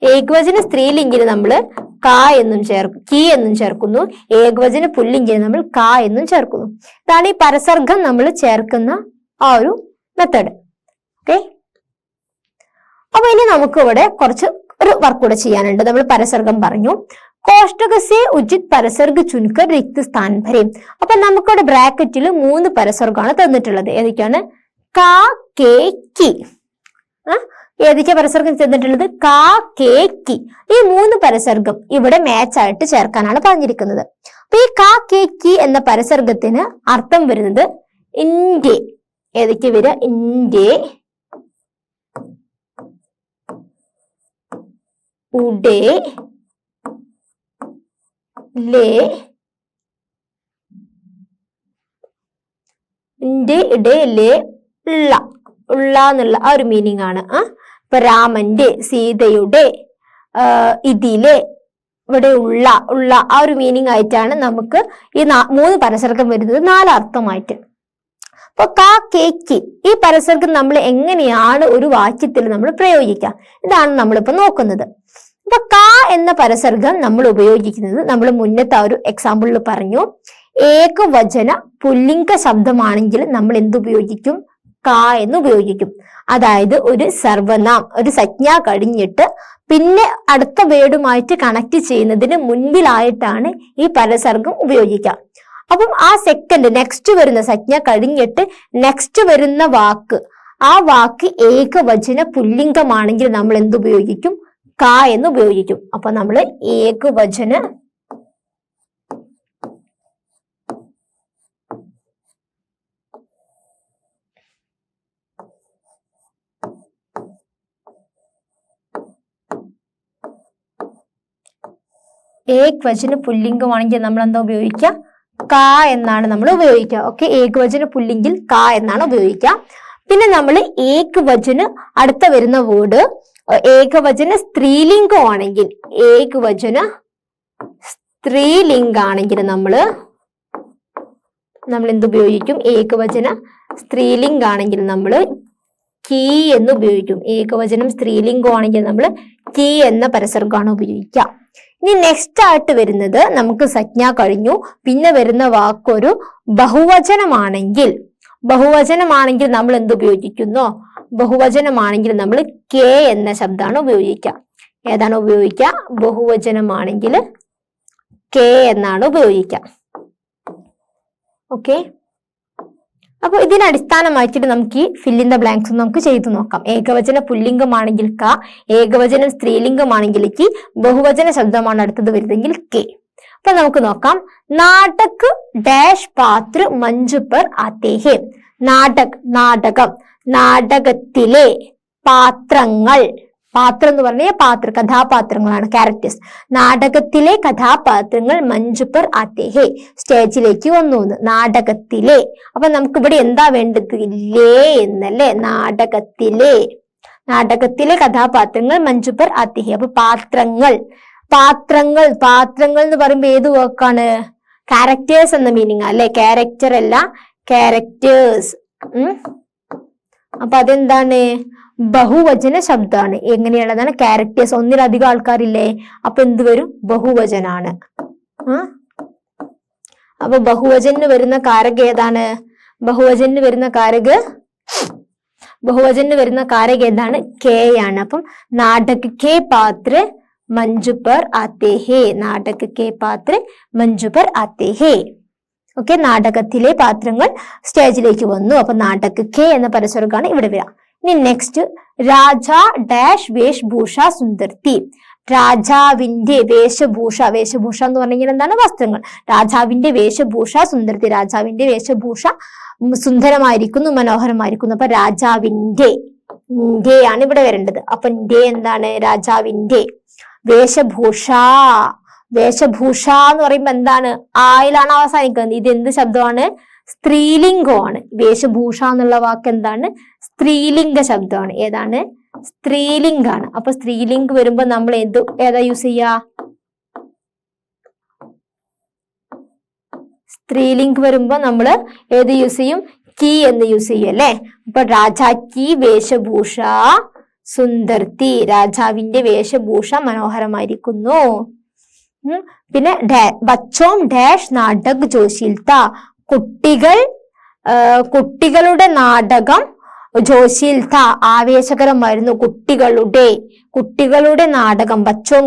Speaker 1: ഏകവചന സ്ത്രീലിംഗിന് നമ്മൾ കാ എന്നും ചേർക്കും, കീ എന്നും ചേർക്കുന്നു. ഏകവചന പുല്ലിംഗിന് നമ്മൾ കാ എന്നും ചേർക്കുന്നു. ഇതാണ് ഈ പരസർഗം നമ്മൾ ചേർക്കുന്ന ആ ഒരു മെത്തേഡ്. ഓക്കെ, അപ്പൊ ഇനി നമുക്ക് ഇവിടെ കുറച്ച് ഒരു വർക്ക് കൂടെ ചെയ്യാനുണ്ട്. നമ്മൾ പരസർഗം പറഞ്ഞു. കോഷ്ടകസെ ഉചിത് പരസർഗ് ചുൻകർ റിക്ത സ്ഥാൻ ഭരേം. അപ്പൊ നമുക്കിവിടെ ബ്രാക്കറ്റിൽ 3 പരസർഗമാണ് തന്നിട്ടുള്ളത്. ഏതൊക്കെയാണ്? കാ കേ കി. ഏതൊക്കെ പരസർഗം ചെന്നിട്ടുള്ളത്? കാ കേ കി. ഈ 3 പരസർഗം ഇവിടെ മാച്ച് ആയിട്ട് ചേർക്കാനാണ് പറഞ്ഞിരിക്കുന്നത്. അപ്പൊ ഈ കാ കേ കി എന്ന പരസർഗത്തിന് അർത്ഥം വരുന്നത് ഇന്ത്യ. ഏതൊക്കെ വരിക? ഇന്ത്യ, ഉഡേ, ലേ, ഇന്ത്യ, ഇടേ, ലേ, ഉള്ള. ഉള്ള എന്നുള്ള ആ ഒരു മീനിങ് ആണ്. ഇപ്പൊ രാമന്റെ, സീതയുടെ, ഇതിലെ, ഇവിടെ ഉള്ള ഉള്ള ആ ഒരു മീനിങ് ആയിട്ടാണ് നമുക്ക് ഈ 3 പരസർഗം വരുന്നത് 4 അർത്ഥമായിട്ട്. അപ്പൊ കാ കേ കി ഈ പരസർഗം നമ്മൾ എങ്ങനെയാണ് ഒരു വാക്യത്തിൽ നമ്മൾ പ്രയോഗിക്കുക, ഇതാണ് നമ്മളിപ്പോ നോക്കുന്നത്. അപ്പൊ കാ എന്ന പരസർഗം നമ്മൾ ഉപയോഗിക്കുന്നത് നമ്മൾ മുന്നത്തെ ആ ഒരു എക്സാമ്പിളിൽ പറഞ്ഞു, ഏകവചന പുല്ലിംഗ ശബ്ദമാണെങ്കിൽ നമ്മൾ എന്തുപയോഗിക്കും? കാ എന്ന് ഉപയോഗിക്കും. അതായത് ഒരു സർവനാം, ഒരു സംജ്ഞ കഴിഞ്ഞിട്ട് പിന്നെ അടുത്ത വേർഡുമായിട്ട് കണക്ട് ചെയ്യുന്നതിന് മുൻപിലായിട്ടാണ് ഈ പരസർഗം ഉപയോഗിക്കുക. അപ്പം ആ സെക്കൻഡ് നെക്സ്റ്റ് വരുന്ന സംജ്ഞ കഴിഞ്ഞിട്ട് നെക്സ്റ്റ് വരുന്ന വാക്ക്, ആ വാക്ക് ഏകവചന പുല്ലിംഗമാണെങ്കിൽ നമ്മൾ എന്തുപയോഗിക്കും? കാ എന്ന് ഉപയോഗിക്കും. അപ്പൊ നമ്മൾ ഏകവചന ഏകവചന പുല്ലിംഗമാണെങ്കിൽ നമ്മൾ എന്താ ഉപയോഗിക്കുക? കാ എന്നാണ് നമ്മൾ ഉപയോഗിക്കുക. ഓക്കെ, ഏകവചന പുല്ലിംഗിൽ കാ എന്നാണ് ഉപയോഗിക്കുക. പിന്നെ നമ്മൾ ഏകവചന അടുത്ത വരുന്ന വേർഡ് ഏകവചന സ്ത്രീലിംഗമാണെങ്കിൽ, ഏകവചന സ്ത്രീലിംഗാണെങ്കിൽ നമ്മൾ എന്തുപയോഗിക്കും? ഏകവചന സ്ത്രീലിംഗാണെങ്കിൽ നമ്മൾ കീ എന്ന് ഉപയോഗിക്കും. ഏകവചനം സ്ത്രീലിംഗമാണെങ്കിൽ നമ്മൾ കീ എന്ന പരസർഗമാണ് ഉപയോഗിക്കുക. ഇനി നെക്സ്റ്റ് ആയിട്ട് വരുന്നത് നമുക്ക് സംജ്ഞ കഴിഞ്ഞു, പിന്നെ വരുന്ന വാക്കൊരു ബഹുവചനമാണെങ്കിൽ നമ്മൾ എന്തുപയോഗിക്കുന്നു? ബഹുവചനമാണെങ്കിൽ നമ്മൾ കെ എന്ന ശബ്ദമാണ് ഉപയോഗിക്കുക. ഏതാണ് ഉപയോഗിക്കുക? ബഹുവചനമാണെങ്കിൽ കെ എന്നാണ് ഉപയോഗിക്കുക. ഓക്കെ, അപ്പൊ ഇതിനെ അടിസ്ഥാനമാക്കിയിട്ട് നമുക്ക് ഈ ഫിൽ ഇൻ ദ ബ്ലാങ്ക്സ് നമുക്ക് ചെയ്തു നോക്കാം. ഏകവചന പുല്ലിംഗമാണെങ്കിൽ ക, ഏകവചനം സ്ത്രീലിംഗമാണെങ്കിൽ കി, ബഹുവചന ശബ്ദമാണ് അടുത്തത് വരുന്നതെങ്കിൽ കെ. അപ്പൊ നമുക്ക് നോക്കാം. നാടക് ഡാഷ് പാത്ര മഞ്ജു പർ ആത്തെ ഹെ. നാടകം, നാടകത്തിലെ പാത്രങ്ങൾ, പാത്രം എന്ന് പറഞ്ഞാൽ കഥാപാത്രങ്ങളാണ്, ക്യാരക്ടേഴ്സ്. നാടകത്തിലെ കഥാപാത്രങ്ങൾ മഞ്ജു പർ ആത്തെ ഹെ, സ്റ്റേജിലേക്ക് വന്നു. നാടകത്തിലെ, അപ്പൊ നമുക്ക് ഇവിടെ എന്താ വേണ്ടത്? ലേ എന്നല്ലേ? നാടകത്തിലെ കഥാപാത്രങ്ങൾ മഞ്ജു പർ ആത്തെ ഹെ. അപ്പൊ പാത്രങ്ങൾ എന്ന് പറയുമ്പോ ഏത് വാക്കാണ്? ക്യാരക്ടേഴ്സ് എന്ന മീനിങ് അല്ലെ? ക്യാരക്ടർ അല്ല, ക്യാരക്ടേഴ്സ്. അപ്പൊ അതെന്താണ്? ബഹുവചന ശബ്ദമാണ്. എങ്ങനെയുള്ളതാണ്? ക്യാരക്ടേഴ്സ്, ഒന്നിലധികം ആൾക്കാരില്ലേ, അപ്പൊ എന്ത് വരും? ബഹുവചനാണ്. അപ്പൊ ബഹുവചന് വരുന്ന കാരക ഏതാണ്? ബഹുവചന് വരുന്ന കാരക ഏതാണ്? കെ ആണ്. അപ്പം നാടക കെ പാത്ര മഞ്ജു പർ ആത്തെ ഹെ, നാടക കെ പാത്ര മഞ്ജു പർ ആത്തെ ഹെ. ഓക്കെ, നാടകത്തിലെ പാത്രങ്ങൾ സ്റ്റേജിലേക്ക് വന്നു. അപ്പൊ നാടക കെ എന്ന പരസ്പരമാണ് ഇവിടെ വരിക. ഇനി നെക്സ്റ്റ്, രാജ ഡാഷ് വേഷഭൂഷ സുന്ദർത്തി. രാജാവിന്റെ വേഷഭൂഷ എന്ന് പറഞ്ഞാൽ എന്താണ്? വസ്ത്രങ്ങൾ. രാജാവിന്റെ വേഷഭൂഷ സുന്ദർത്തി, രാജാവിന്റെ വേഷഭൂഷ സുന്ദരമായിരിക്കുന്നു, മനോഹരമായിരിക്കുന്നു. അപ്പൊ രാജാവിന്റെ ആണ് ഇവിടെ വരേണ്ടത്. അപ്പൊ എന്താണ്? രാജാവിന്റെ വേഷഭൂഷ എന്ന് പറയുമ്പോ എന്താണ്? ആയിലാണ് അവസാനിക്കുന്നത്. ഇത് എന്ത് ശബ്ദമാണ്? സ്ത്രീലിംഗമാണ്. വേഷഭൂഷ എന്നുള്ള വാക്ക് എന്താണ്? സ്ത്രീലിംഗ ശബ്ദമാണ്. ഏതാണ്? സ്ത്രീലിംഗാണ്. അപ്പൊ സ്ത്രീലിംഗ് വരുമ്പോ നമ്മൾ ഏതാ യൂസ് ചെയ്യാ? സ്ത്രീലിംഗ് വരുമ്പോ നമ്മൾ ഏത് യൂസ് ചെയ്യും? കി എന്ന് യൂസ് ചെയ്യും അല്ലെ? അപ്പൊ രാജാ കി വേഷഭൂഷ സുന്ദർത്തി, രാജാവിന്റെ വേഷഭൂഷ മനോഹരമായിരിക്കുന്നു. പിന്നെ ബച്ചോം ഡാഷ് നാടക് ജോശീൽത്ത, കുട്ടികളുടെ നാടകം ജോശിൽ ത ആവേശകരമായിരുന്നു. കുട്ടികളുടെ നാടകം ബച്ചോൺ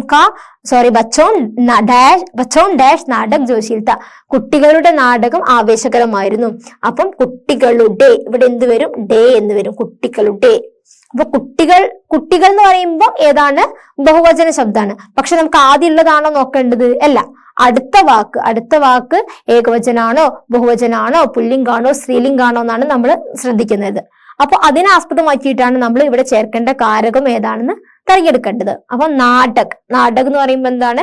Speaker 1: ഡാഷ് നാടക് ജോശിൽ ത കുട്ടികളുടെ നാടകം ആവേശകരമായിരുന്നു. അപ്പം കുട്ടികളുടെ ഇവിടെ എന്ത് വരും? ഡേ എന്ന് വരും. കുട്ടികളുടെ. അപ്പൊ കുട്ടികൾ എന്ന് പറയുമ്പോൾ ഏതാണ്? ബഹുവചന ശബ്ദമാണ്. പക്ഷെ നമുക്ക് ആദ്യം ഉള്ളതാണോ നോക്കേണ്ടത്? അല്ല, അടുത്ത വാക്ക് ഏകവചനാണോ ബഹുവചനാണോ പുല്ലിംഗാണോ സ്ത്രീലിംഗാണോ എന്നാണ് നമ്മൾ ശ്രദ്ധിക്കുന്നത്. അപ്പൊ അതിനെ ആസ്പദമാക്കിയിട്ടാണ് നമ്മൾ ഇവിടെ ചേർക്കേണ്ട കാരകം ഏതാണെന്ന് തിരഞ്ഞെടുക്കേണ്ടത്. അപ്പൊ നാടക് എന്ന് പറയുമ്പോൾ എന്താണ്?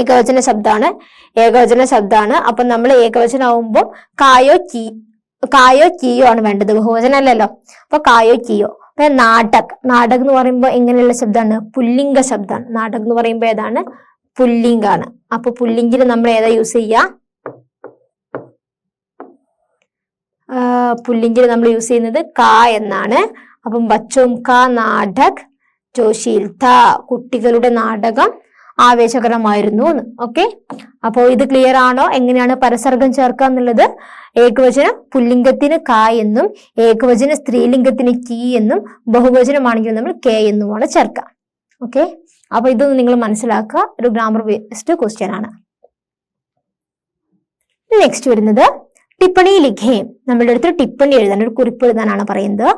Speaker 1: ഏകവചന ശബ്ദമാണ്. അപ്പൊ നമ്മൾ ഏകവചനാവുമ്പോൾ കായോ കീയോ ആണ് വേണ്ടത്, ബഹുവചനം അല്ലല്ലോ. അപ്പൊ കായോ കീയോ. അപ്പൊ നാടക് എന്ന് പറയുമ്പോൾ എങ്ങനെയുള്ള ശബ്ദമാണ്? പുല്ലിംഗ ശബ്ദമാണ്. നാടക് എന്ന് പറയുമ്പോൾ ഏതാണ്? പുല്ലിംഗാണ്. അപ്പൊ പുല്ലിംഗിന് നമ്മൾ ഏതാ യൂസ് ചെയ്യുക? പുല്ലിംഗിന് നമ്മൾ യൂസ് ചെയ്യുന്നത് കാ എന്നാണ്. അപ്പം ബച്ചോം കാ നാടക് ജോശിൽ ത കുട്ടികളുടെ നാടകം ആവേശകരമായിരുന്നു. ഓക്കെ, അപ്പോ ഇത് ക്ലിയർ ആണോ? എങ്ങനെയാണ് പരസർഗം ചേർക്കുക എന്നുള്ളത്? ഏകവചനം പുല്ലിംഗത്തിന് കാ എന്നും ഏകവചന സ്ത്രീലിംഗത്തിന് കീ എന്നും ബഹുവചനമാണെങ്കിൽ നമ്മൾ കെ എന്നുമാണ് ചേർക്കുക. ഓക്കെ, അപ്പൊ ഇതൊന്ന് നിങ്ങൾ മനസ്സിലാക്കുക. ഒരു ഗ്രാമർ ബേസ്ഡ് ക്വസ്റ്റ്യൻ ആണ്. നെക്സ്റ്റ് വരുന്നത് ടിപ്പണി ലിഖേ. നമ്മളുടെ അടുത്ത് ടിപ്പണി എഴുതാൻ, ഒരു കുറിപ്പ് എഴുതാനാണ് പറയുന്നത്.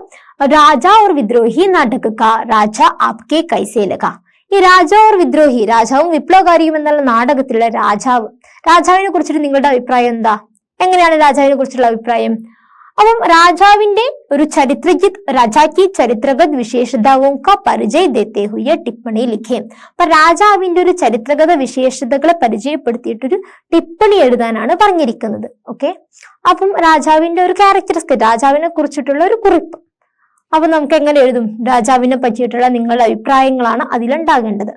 Speaker 1: രാജ ഓർ വിദ്രോഹി നാടക കാ രാജ ആപ്കെ കൈസേ ലഗാ. ഈ രാജ ഓർ വിദ്രോഹി, രാജാവും വിപ്ലവകാരിയും എന്നുള്ള നാടകത്തിലുള്ള രാജാവിനെ കുറിച്ചിട്ട് നിങ്ങളുടെ അഭിപ്രായം എന്താ? എങ്ങനെയാണ് രാജാവിനെ കുറിച്ചുള്ള അഭിപ്രായം? അപ്പം രാജാവിന്റെ ഒരു രാജാക്കി ചരിത്രഗത് വിശേഷതാവും കാ പരിചയ ദേത്തെ ഹുയെ ടിപ്പണി ലിഖേ. അപ്പൊ രാജാവിന്റെ ഒരു ചരിത്രഗത വിശേഷതകളെ പരിചയപ്പെടുത്തിയിട്ടൊരു ടിപ്പണി എഴുതാനാണ് പറഞ്ഞിരിക്കുന്നത്. ഓക്കെ, അപ്പം രാജാവിന്റെ ഒരു ക്യാരക്ടറിസ്റ്റിക്, രാജാവിനെ കുറിച്ചിട്ടുള്ള ഒരു കുറിപ്പ്. അപ്പൊ നമുക്ക് എങ്ങനെ എഴുതും? രാജാവിനെ പറ്റിയിട്ടുള്ള നിങ്ങളുടെ അഭിപ്രായങ്ങളാണ് അതിലുണ്ടാകേണ്ടത്.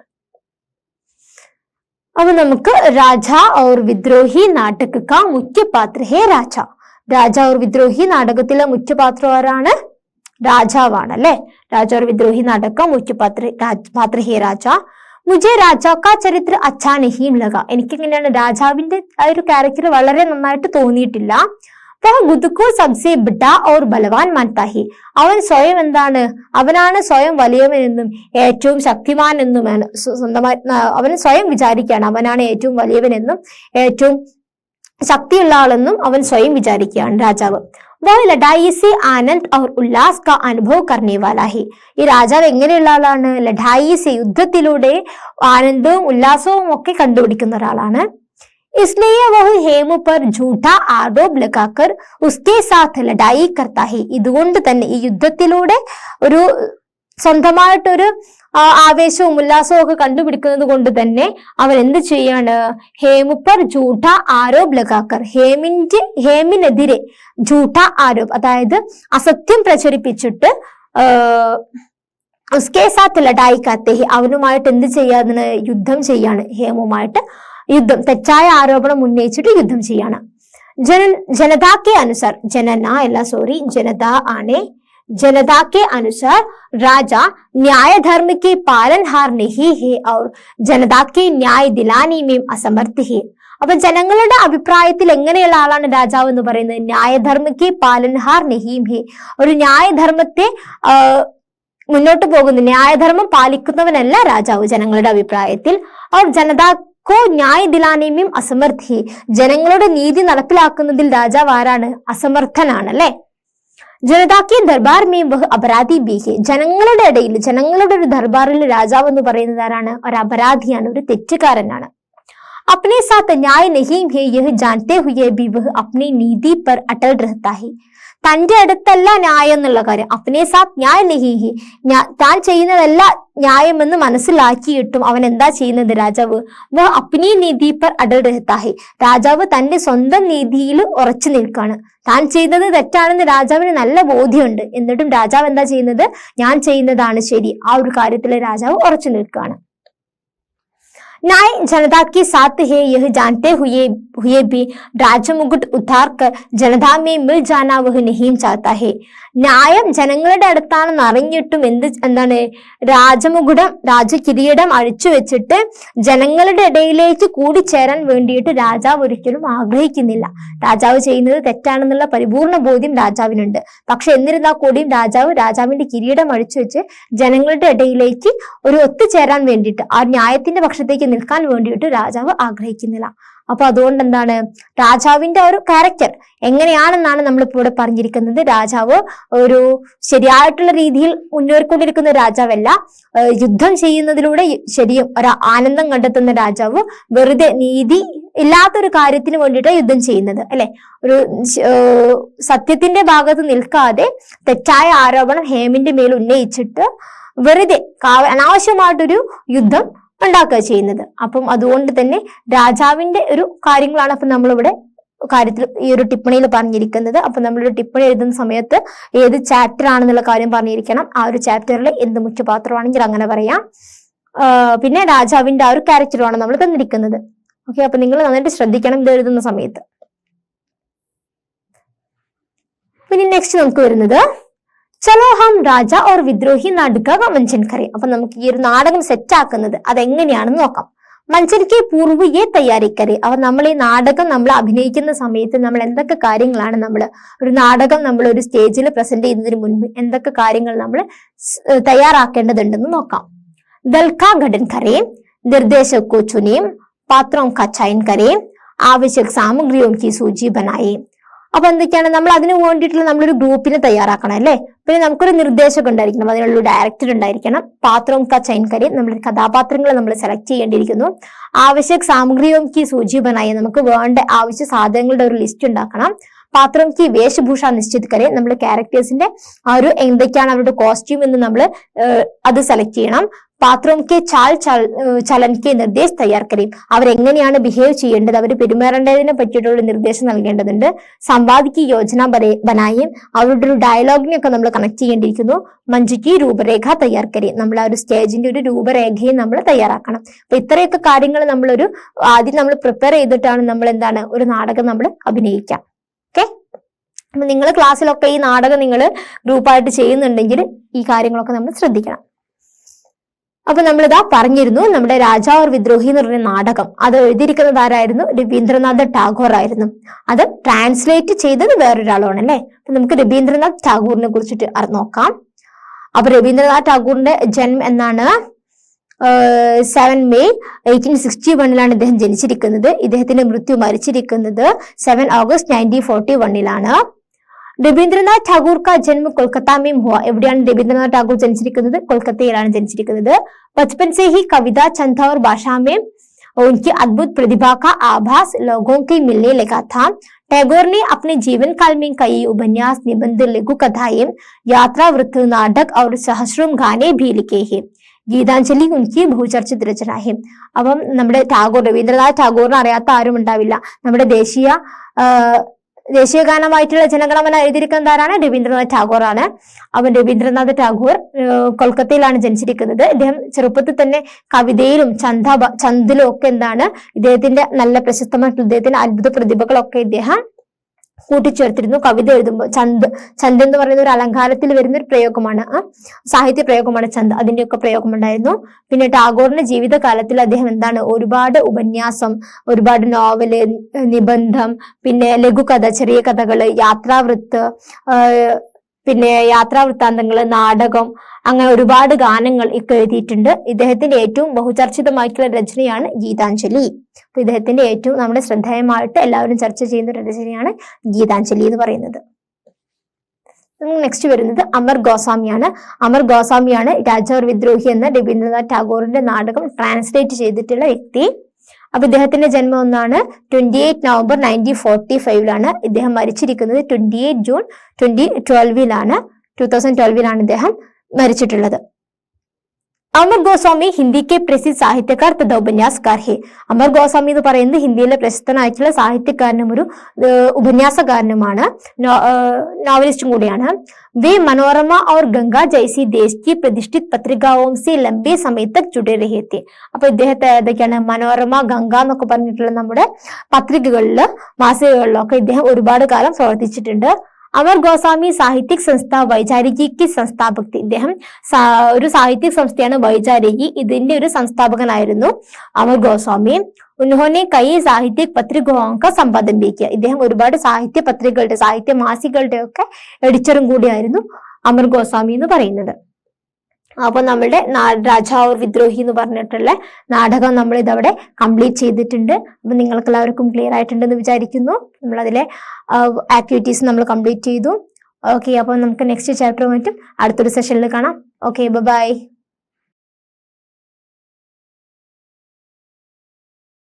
Speaker 1: അപ്പൊ നമുക്ക് രാജ ഓർ വിദ്രോഹി നാടക കാ മുഖ്യ പാത്ര ഹേ രാജ. രാജ ഓർ വിദ്രോഹി നാടകത്തിലെ മുഖ്യ പാത്രം ആരാണ്? രാജാവാണ് അല്ലെ. രാജ ഓർ വിദ്രോഹി നാടക മുഖ്യ പാത്ര ഹേ രാജ. മുझे രാജാ കാ ചരിത്ര അച്ഛാ നഹീം ലഗ. എനിക്കെങ്ങനെയാണ് രാജാവിന്റെ ആ ഒരു ക്യാരക്ടർ വളരെ നന്നായിട്ട് തോന്നിയിട്ടില്ല. Sabse Bada or ബലവാൻ മാൻതാ he. അവൻ സ്വയം എന്താണ്? അവനാണ് സ്വയം വലിയവനെന്നും ഏറ്റവും ശക്തിമാൻ എന്നുമാണ് സ്വന്തമായി അവൻ സ്വയം വിചാരിക്കുകയാണ്. അവനാണ് ഏറ്റവും വലിയവനെന്നും ഏറ്റവും ശക്തിയുള്ള ആളെന്നും അവൻ സ്വയം വിചാരിക്കുകയാണ് രാജാവ്. ലഡായി സെ ആനന്ദ് ഔർ ഉല്ലാസ് കാ അനുഭവ് കർണേ വാലാ ഹി. ഈ രാജാവ് എങ്ങനെയുള്ള ആളാണ്? ലഡായി സെ യുദ്ധത്തിലൂടെ ആനന്ദവും ഉല്ലാസവും ഒക്കെ കണ്ടുപിടിക്കുന്ന ഒരാളാണ്. इसलिए वह हेमु पर झूठा आरोप लगाकर उसके साथ लड़ाई करता है. ഇതുകൊണ്ട് തന്നെ ഈ യുദ്ധത്തിലൂടെ ഒരു സ്വന്തമായിട്ടൊരു ആവേശവും ഉല്ലാസവും ഒക്കെ കണ്ടുപിടിക്കുന്നത് കൊണ്ട് തന്നെ അവൻ എന്ത് ചെയ്യാണ്? ഹേമു പർ ജൂഠ ആരോപ് ലഗാക്കർ. ഹേമിനെതിരെ ജൂഠ ആരോപ്, അതായത് അസത്യം പ്രചരിപ്പിച്ചിട്ട് ഉസ്കെ സാത്ത് ലഡായി കാത്തെ ഹി, അവനുമായിട്ട് എന്ത് ചെയ്യാന്ന്? യുദ്ധം ചെയ്യാണ്. ഹേമുമായിട്ട് യുദ്ധം, തെറ്റായ ആരോപണം ഉന്നയിച്ചിട്ട് യുദ്ധം ചെയ്യാണ്. जनता के अनुसार, जनना अल्ला सॉरी जनता आने, जनता के अनुसार राजा न्याय धर्म के पालनहार नहीं है और जनता के न्याय दिलाने में असमर्थ है. അപ്പൊ ജനങ്ങളുടെ അഭിപ്രായത്തിൽ എങ്ങനെയുള്ള ആളാണ് രാജാവ് എന്ന് പറയുന്നത്? ന്യായധർമ്മക്ക് പാലൻഹാർ നഹീം ഹെ. ഒരു ന്യായധർമ്മത്തെ മുന്നോട്ട് പോകുന്നു, ന്യായധർമ്മം പാലിക്കുന്നവനല്ല രാജാവ് ജനങ്ങളുടെ അഭിപ്രായത്തിൽ. അവർ ജനതാക്കോ ന്യായ ദിലാനേയും അസമർത്ഥി. ജനങ്ങളുടെ നീതി നടപ്പിലാക്കുന്നതിൽ രാജാവ് ആരാണ്? അസമർത്ഥനാണ് അല്ലെ. ജനതാക്കി ദർബാർ മേ വഹ് അപരാധി ബി ഹെ. ജനങ്ങളുടെ ഇടയിൽ, ജനങ്ങളുടെ ഒരു ദർബാറിൽ രാജാവ് എന്ന് പറയുന്നത് ആരാണ്? ഒരു അപരാധിയാണ്, ഒരു തെറ്റുകാരനാണ്. अपने साथ न्याय नहीं है यह जानते हुए भी वह अपनी नीति पर अटल रहता है. തന്റെ അടുത്തല്ല ന്യായം എന്നുള്ള കാര്യം, അപ്നെ സാത്ത് ന്യായ നഹി ഹി, താൻ ചെയ്യുന്നതല്ല ന്യായമെന്ന് മനസ്സിലാക്കിയിട്ടും അവൻ എന്താ ചെയ്യുന്നത്? രാജാവ് വ അപ്നി നീതി പർ അടൽ രഹത്താ ഹി. രാജാവ് തന്റെ സ്വന്തം നീതിയിൽ ഉറച്ചു നിൽക്കാണ്. താൻ ചെയ്യുന്നത് തെറ്റാണെന്ന് രാജാവിന് നല്ല ബോധ്യമുണ്ട്, എന്നിട്ടും രാജാവ് എന്താ ചെയ്യുന്നത്? ഞാൻ ചെയ്യുന്നതാണ് ശരി, ആ ഒരു കാര്യത്തിൽ രാജാവ് ഉറച്ചു നിൽക്കുകയാണ്. न्याय जनता के साथ है यह जानते हुए भी രാജമുകുട്ട് उतार कर जनता में मिल जाना वह नहीं चाहता है. ന്യായം ജനങ്ങളുടെ അടുത്താണെന്ന് അറിഞ്ഞിട്ടും എന്താണ് രാജമുകുടം രാജകിരീടം അഴിച്ചു വെച്ചിട്ട് ജനങ്ങളുടെ ഇടയിലേക്ക് കൂടിച്ചേരാൻ വേണ്ടിയിട്ട് രാജാവ് ഒരിക്കലും ആഗ്രഹിക്കുന്നില്ല. രാജാവ് ചെയ്യുന്നത് തെറ്റാണെന്നുള്ള പരിപൂർണ ബോധ്യം രാജാവിനുണ്ട്. പക്ഷെ എന്നിരുന്നാൽ കൂടിയും രാജാവിന്റെ കിരീടം അഴിച്ചു വെച്ച് ജനങ്ങളുടെ ഇടയിലേക്ക് ഒരു ഒത്തുചേരാൻ വേണ്ടിയിട്ട് ആ ന്യായത്തിന്റെ പക്ഷത്തേക്ക് നിൽക്കാൻ വേണ്ടിയിട്ട് രാജാവ് ആഗ്രഹിക്കുന്നില്ല. അപ്പൊ അതുകൊണ്ട് എന്താണ് രാജാവിന്റെ ഒരു ക്യാരക്ടർ എങ്ങനെയാണെന്നാണ് നമ്മളിപ്പോ ഇവിടെ പറഞ്ഞിരിക്കുന്നത്. രാജാവ് ഒരു ശരിയായിട്ടുള്ള രീതിയിൽ മുന്നേറിക്കൊണ്ടിരിക്കുന്ന രാജാവല്ല, യുദ്ധം ചെയ്യുന്നതിലൂടെ ശരിയും ഒരു ആനന്ദം കണ്ടെത്തുന്ന രാജാവ്, വെറുതെ നീതി ഇല്ലാത്തൊരു കാര്യത്തിന് വേണ്ടിയിട്ട് യുദ്ധം ചെയ്യുന്നത് അല്ലെ. ഒരു സത്യത്തിന്റെ ഭാഗത്ത് നിൽക്കാതെ തെറ്റായ ആരോപണം ഹേമിന്റെ മേൽ ഉന്നയിച്ചിട്ട് വെറുതെ അനാവശ്യമായിട്ടൊരു യുദ്ധം ഉണ്ടാക്കുക ചെയ്യുന്നത്. അപ്പം അതുകൊണ്ട് തന്നെ രാജാവിന്റെ ഒരു കാര്യങ്ങളാണ് അപ്പൊ നമ്മളിവിടെ കാര്യത്തിൽ ഈ ഒരു ടിപ്പണിയിൽ പറഞ്ഞിരിക്കുന്നത്. അപ്പൊ നമ്മളൊരു ടിപ്പണി എഴുതുന്ന സമയത്ത് ഏത് ചാപ്റ്റർ ആണെന്നുള്ള കാര്യം പറഞ്ഞിരിക്കണം. ആ ഒരു ചാപ്റ്ററിൽ എന്ത് മുഖ്യപാത്രമാണെങ്കിൽ അങ്ങനെ പറയാം. പിന്നെ രാജാവിന്റെ ആ ഒരു ക്യാരക്ടറുമാണ് നമ്മൾ തന്നിരിക്കുന്നത്. ഓക്കെ, അപ്പൊ നിങ്ങൾ നന്നായിട്ട് ശ്രദ്ധിക്കണം ഇത് എഴുതുന്ന സമയത്ത്. പിന്നെ നെക്സ്റ്റ് നമുക്ക് വരുന്നത് ചലോ ഹം രാജ ഓർ വിദ്രോഹി നാടക മഞ്ചൻ കരെ. അപ്പൊ നമുക്ക് ഈ ഒരു നാടകം സെറ്റ് ആക്കുന്നത് അതെങ്ങനെയാണെന്ന് നോക്കാം. മഞ്ചൻക്ക് പൂർവ്വ ഏ തയ്യാറി കരെ. അപ്പൊ നമ്മൾ ഈ നാടകം നമ്മൾ അഭിനയിക്കുന്ന സമയത്ത് നമ്മൾ എന്തൊക്കെ കാര്യങ്ങളാണ് ഒരു നാടകം നമ്മൾ ഒരു സ്റ്റേജിൽ പ്രസന്റ് ചെയ്യുന്നതിന് മുൻപ് എന്തൊക്കെ കാര്യങ്ങൾ നമ്മൾ തയ്യാറാക്കേണ്ടതുണ്ടെന്ന് നോക്കാം. ദൽകാ ഘടൻ കരെ, നിർദ്ദേശക് കോ ചുനേം, പാത്രോം കാ ചയൻ കരെ, ആവശ്യക് സാമഗ്രിയോം കി സൂചി ബനായേ. അപ്പൊ എന്തൊക്കെയാണ് നമ്മൾ അതിനു വേണ്ടിയിട്ടുള്ള നമ്മളൊരു ഗ്രൂപ്പിനെ തയ്യാറാക്കണം അല്ലെ. പിന്നെ നമുക്കൊരു നിർദ്ദേശകം ഉണ്ടായിരിക്കണം, അതിനുള്ള ഡയറക്ടർ ഉണ്ടായിരിക്കണം. പാത്രോം കാ ചയൻ കരെ, നമ്മുടെ കഥാപാത്രങ്ങളെ നമ്മൾ സെലക്ട് ചെയ്യേണ്ടിയിരിക്കുന്നു. ആവശ്യക് സാമഗ്രിയോം കി സൂചി ബനായി, നമുക്ക് വേണ്ട ആവശ്യ സാധനങ്ങളുടെ ഒരു ലിസ്റ്റ് ഉണ്ടാക്കണം. പാത്രം കി വേഷഭൂഷ നിശ്ചിത് കരെ, നമ്മുടെ ക്യാരക്ടേഴ്സിന്റെ ആ ഒരു എന്തൊക്കെയാണ് അവരുടെ കോസ്റ്റ്യൂം എന്ന് നമ്മൾ അത് സെലക്ട് ചെയ്യണം. പാത്രോം കെ ചലൻ കെ നിർദ്ദേശ് തയ്യാർ കരയും, അവരെങ്ങനെയാണ് ബിഹേവ് ചെയ്യേണ്ടത്, അവർ പെരുമാറേണ്ടതിനെ പറ്റിയിട്ടുള്ള നിർദ്ദേശം നൽകേണ്ടതുണ്ട്. സമ്പാദിക്ക് യോജന ബനായും, അവരുടെ ഒരു ഡയലോഗിനെയൊക്കെ നമ്മൾ കണക്ട് ചെയ്യേണ്ടിയിരിക്കുന്നു. മഞ്ജുക്ക് രൂപരേഖ തയ്യാർ കരയും, നമ്മൾ ആ ഒരു സ്റ്റേജിന്റെ ഒരു രൂപരേഖയും നമ്മൾ തയ്യാറാക്കണം. അപ്പൊ ഇത്രയൊക്കെ കാര്യങ്ങൾ ആദ്യം നമ്മൾ പ്രിപ്പയർ ചെയ്തിട്ടാണ് നമ്മൾ ഒരു നാടകം നമ്മൾ അഭിനയിക്കാം. ഓക്കെ, അപ്പൊ നിങ്ങൾ ക്ലാസ്സിലൊക്കെ ഈ നാടകം നിങ്ങൾ ഗ്രൂപ്പായിട്ട് ചെയ്യുന്നുണ്ടെങ്കിൽ ഈ കാര്യങ്ങളൊക്കെ നമ്മൾ ശ്രദ്ധിക്കണം. അപ്പൊ നമ്മളിതാ പറഞ്ഞിരുന്നു നമ്മുടെ രാജാ ഓർ വിദ്രോഹി എന്ന് പറഞ്ഞ നാടകം അത് എഴുതിയിരിക്കുന്നത് ആരായിരുന്നു? രവീന്ദ്രനാഥ് ടാഗോർ ആയിരുന്നു. അത് ട്രാൻസ്ലേറ്റ് ചെയ്തത് വേറൊരാളാണ് അല്ലെ. അപ്പൊ നമുക്ക് രവീന്ദ്രനാഥ് ടാഗോറിനെ കുറിച്ചിട്ട് നോക്കാം. അപ്പൊ രവീന്ദ്രനാഥ് ടാഗോറിന്റെ ജന്മം എന്നാണ് 7 മെയ് 1861 ഇദ്ദേഹം ജനിച്ചിരിക്കുന്നത്. ഇദ്ദേഹത്തിന്റെ മൃത്യു മരിച്ചിരിക്കുന്നത് 7 ഓഗസ്റ്റ് 1941 രവീന്ദ്രനാഥ് ടാഗോർ കാ ജന്മ കൊൽക്കത്ത में हुआ. എവിടെയാണ് രവീന്ദ്രനാഥ് ടാഗോർ ജനിച്ചിരിക്കുന്നത്? കൊൽക്കത്തയിലാണ് ജനിച്ചിരിക്കുന്നത്. बचपन से ही कविता, छंद और भाषा में उनकी अद्भुत प्रतिभा का आभास लोगों के मिलने लगा था. टैगोर ने अपने जीवन काल में कई उपन्यास, निबंध, लघु कथाएं, यात्रा वृत्त, नाटक और सहस्रों गाने भी लिखे हैं. ഗീതാഞ്ജലി ഉൻകി ബഹുചർച്ചിത് രചന ഹെ. അപ്പം നമ്മുടെ രവീന്ദ്രനാഥ് ടാഗോറിനെ അറിയാത്ത ആരും ഉണ്ടാവില്ല. നമ്മുടെ ദേശീയ ഗാനമായിട്ടുള്ള ജനഗണമന എഴുതിയിരിക്കുന്നത് ആരാണ്? രവീന്ദ്രനാഥ് ടാഗോർ ആണ്. അവൻ രവീന്ദ്രനാഥ് ടാഗോർ കൊൽക്കത്തയിലാണ് ജനിച്ചിരിക്കുന്നത്. ഇദ്ദേഹം ചെറുപ്പത്തിൽ തന്നെ കവിതയിലും ചന്ദിലും ഒക്കെ ഇദ്ദേഹത്തിന്റെ നല്ല പ്രശസ്തമായിട്ടുള്ള ഇദ്ദേഹത്തിന്റെ അത്ഭുത പ്രതിഭകളൊക്കെ ഇദ്ദേഹം കൂട്ടിച്ചേർത്തിരുന്നു. കവിത എഴുതുമ്പോൾ ചന്ദ് എന്ന് പറയുന്ന ഒരു അലങ്കാരത്തിൽ വരുന്ന ഒരു പ്രയോഗമാണ്, സാഹിത്യ പ്രയോഗമാണ് ചന്ദ്. അതിന്റെയൊക്കെ പ്രയോഗം ഉണ്ടായിരുന്നു. പിന്നെ ടാഗോറിന്റെ ജീവിതകാലത്തിൽ അദ്ദേഹം ഒരുപാട് ഉപന്യാസം, ഒരുപാട് നോവല്, നിബന്ധം, പിന്നെ ലഘുകഥ, ചെറിയ കഥകള്, യാത്രാവൃത്താന്തങ്ങള്, നാടകം, അങ്ങനെ ഒരുപാട് ഗാനങ്ങൾ ഒക്കെ എഴുതിയിട്ടുണ്ട്. ഇദ്ദേഹത്തിന്റെ ഏറ്റവും ബഹുചർച്ചിതമായിട്ടുള്ള രചനയാണ് ഗീതാഞ്ജലി. അപ്പൊ ഇദ്ദേഹത്തിന്റെ ഏറ്റവും നമ്മുടെ ശ്രദ്ധേയമായിട്ട് എല്ലാവരും ചർച്ച ചെയ്യുന്ന ഒരു രചനയാണ് ഗീതാഞ്ജലി എന്ന് പറയുന്നത്. നെക്സ്റ്റ് വരുന്നത് അമർ ഗോസ്വാമിയാണ്. അമർ ഗോസ്വാമിയാണ് രാജാ ഓർ വിദ്രോഹി എന്ന രവീന്ദ്രനാഥ് ടാഗോറിന്റെ നാടകം ട്രാൻസ്ലേറ്റ് ചെയ്തിട്ടുള്ള വ്യക്തി. അപ്പൊ ഇദ്ദേഹത്തിന്റെ ജന്മം 28 നവംബർ 1945 ഇദ്ദേഹം മരിച്ചിരിക്കുന്നത് 28 ജൂൺ 2012 ഇദ്ദേഹം മരിച്ചിട്ടുള്ളത്. അമർ ഗോസ്വാമി ഹിന്ദി കെ പ്രസിദ്ധ സാഹിത്യകാർ തഥാ ഉപന്യാസകാർ ഹെ. അമർ ഗോസ്വാമി എന്ന് പറയുന്നത് ഹിന്ദിയിലെ പ്രശസ്തനായിട്ടുള്ള സാഹിത്യകാരനും ഒരു ഉപന്യാസകാരനുമാണ്, നോവലിസ്റ്റും കൂടിയാണ്. वे मनोरमा और गंगा जैसी देश की प्रतिष्ठित पत्रिकाओं से लंबे समय तक जुड़े रहे थे. അപ്പൊ ഇദ്ദേഹത്തെ ഏതൊക്കെയാണ്, മനോരമ, ഗംഗ എന്നൊക്കെ പറഞ്ഞിട്ടുള്ള നമ്മുടെ പത്രികകളില് മാസികകളിലൊക്കെ ഇദ്ദേഹം ഒരുപാട് കാലം പ്രവർത്തിച്ചിട്ടുണ്ട്. അമർ ഗോസ്വാമി സാഹിത്യക് സംസ്ഥ വൈചാരികി സംസ്ഥാപക്. ഇദ്ദേഹം ഒരു സാഹിത്യക് സംസ്ഥയാണ് വൈചാരികി, ഇതിന്റെ ഒരു സംസ്ഥാപകനായിരുന്നു അമർ ഗോസ്വാമി. ഉन्होंने कई സാഹിത്യക് പത്രികോं का संपादन भी किया. ഇദ്ദേഹം ഒരുപാട് സാഹിത്യ പത്രികകളുടെ, സാഹിത്യ മാസികകളുടെ ഒക്കെ എഡിറ്ററും കൂടിയായിരുന്നു അമർ ഗോസ്വാമി എന്ന് പറയുന്നത്. അപ്പൊ നമ്മളുടെ രാജ ഓർ വിദ്രോഹി എന്ന് പറഞ്ഞിട്ടുള്ള നാടകം നമ്മൾ ഇതവിടെ കംപ്ലീറ്റ് ചെയ്തിട്ടുണ്ട്. അപ്പൊ നിങ്ങൾക്ക് എല്ലാവർക്കും ക്ലിയർ ആയിട്ടുണ്ടെന്ന് വിചാരിക്കുന്നു. നമ്മൾ അതിലെ ആക്ടിവിറ്റീസ് നമ്മൾ കംപ്ലീറ്റ് ചെയ്തു. ഓക്കെ, അപ്പൊ നമുക്ക് നെക്സ്റ്റ് ചാപ്റ്ററുമായിട്ടും അടുത്തൊരു സെഷനിൽ കാണാം. Okay, by.